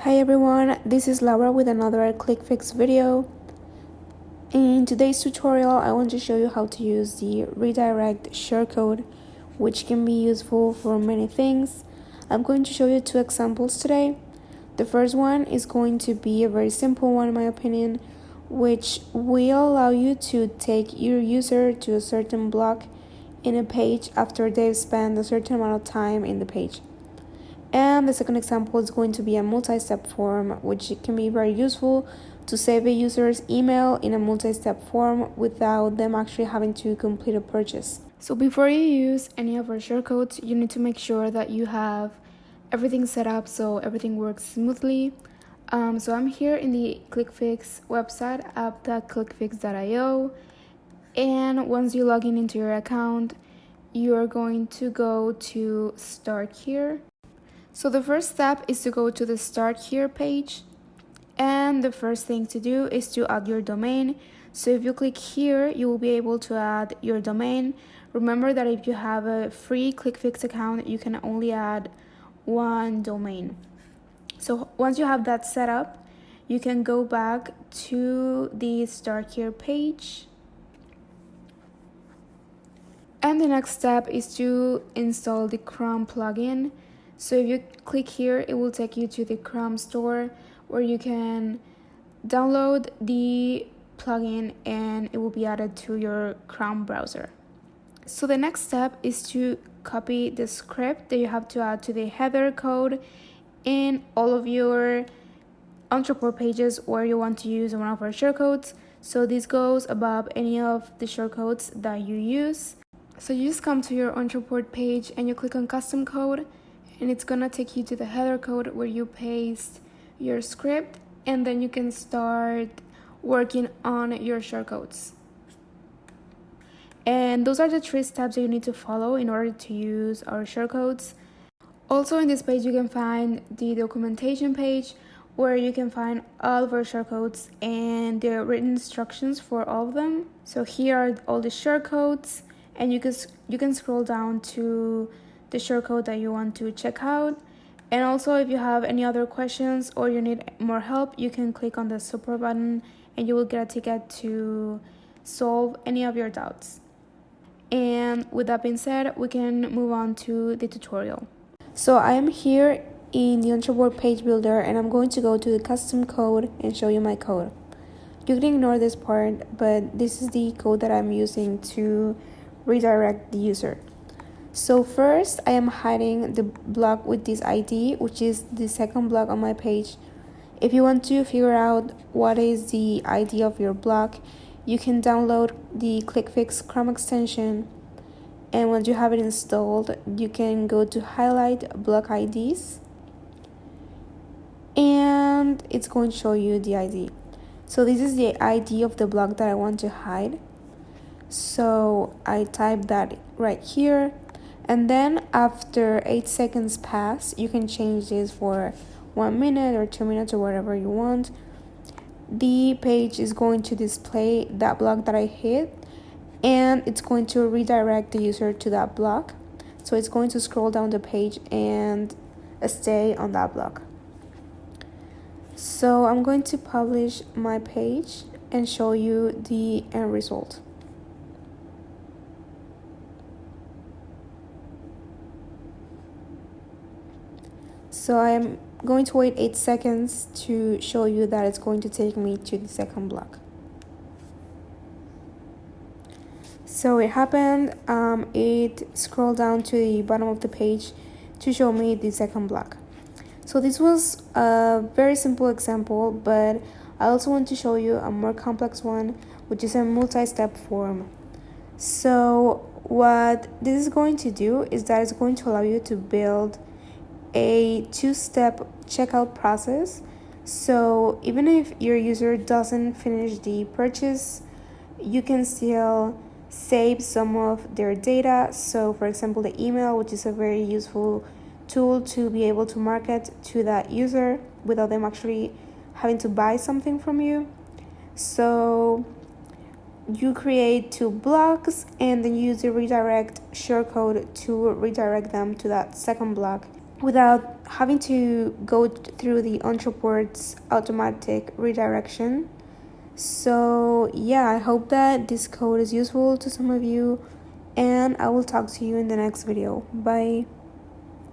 Hi everyone, this is Laura with another ClickFix video. In today's tutorial, I want to show you how to use the redirect shortcode, which can be useful for many things. I'm going to show you two examples today. The first one is going to be a very simple one in my opinion, which will allow you to take your user to a certain block in a page after they've spent a certain amount of time in the page. And the second example is going to be a multi-step form, which can be very useful to save a user's email in a multi-step form without them actually having to complete a purchase. So before you use any of our shortcodes, you need to make sure that you have everything set up so everything works smoothly. So I'm here in the ClickFix website, app.clickfix.io, and once you log in into your account, you are going to go to Start Here. So the first step is to go to the Start Here page, and the first thing to do is to add your domain. So if you click here, you will be able to add your domain. Remember that if you have a free ClickFix account, you can only add one domain. So once you have that set up, you can go back to the Start Here page. And the next step is to install the Chrome plugin. So if you click here, it will take you to the Chrome store where you can download the plugin and it will be added to your Chrome browser. So the next step is to copy the script that you have to add to the header code in all of your Ontraport pages where you want to use one of our shortcodes. So this goes above any of the shortcodes that you use. So you just come to your Ontraport page and you click on custom code, and it's gonna take you to the header code where you paste your script, and then you can start working on your shortcodes. And those are the 3 steps that you need to follow in order to use our shortcodes. Also in this page you can find the documentation page where you can find all of our shortcodes and the written instructions for all of them. So here are all the shortcodes, and you can scroll down to the shortcode that you want to check out. And also if you have any other questions or you need more help, you can click on the support button and you will get a ticket to solve any of your doubts. And with that being said, we can move on to the tutorial. So I am here in the Ontraport page builder, and I'm going to go to the custom code and show you my code. You can ignore this part, but this is the code that I'm using to redirect the user. So first, I am hiding the block with this ID, which is the second block on my page. If you want to figure out what is the ID of your block, you can download the ClickFix Chrome extension, and once you have it installed, you can go to highlight block IDs, and it's going to show you the ID. So this is the ID of the block that I want to hide. So I type that right here. And then after 8 seconds pass, you can change this for 1 minute or 2 minutes or whatever you want. The page is going to display that block that I hit, and it's going to redirect the user to that block. So it's going to scroll down the page and stay on that block. So I'm going to publish my page and show you the end result. So I'm going to wait 8 seconds to show you that it's going to take me to the second block. So it happened. It scrolled down to the bottom of the page to show me the second block. So this was a very simple example, but I also want to show you a more complex one, which is a multi-step form. So what this is going to do is that it's going to allow you to build a 2-step checkout process. So even if your user doesn't finish the purchase, you can still save some of their data. So for example, the email, which is a very useful tool to be able to market to that user without them actually having to buy something from you. So you create 2 blocks and then use the redirect shortcode to redirect them to that second block. without having to go through the Ontraport's automatic redirection. So yeah, I hope that this code is useful to some of you, and I will talk to you in the next video. Bye.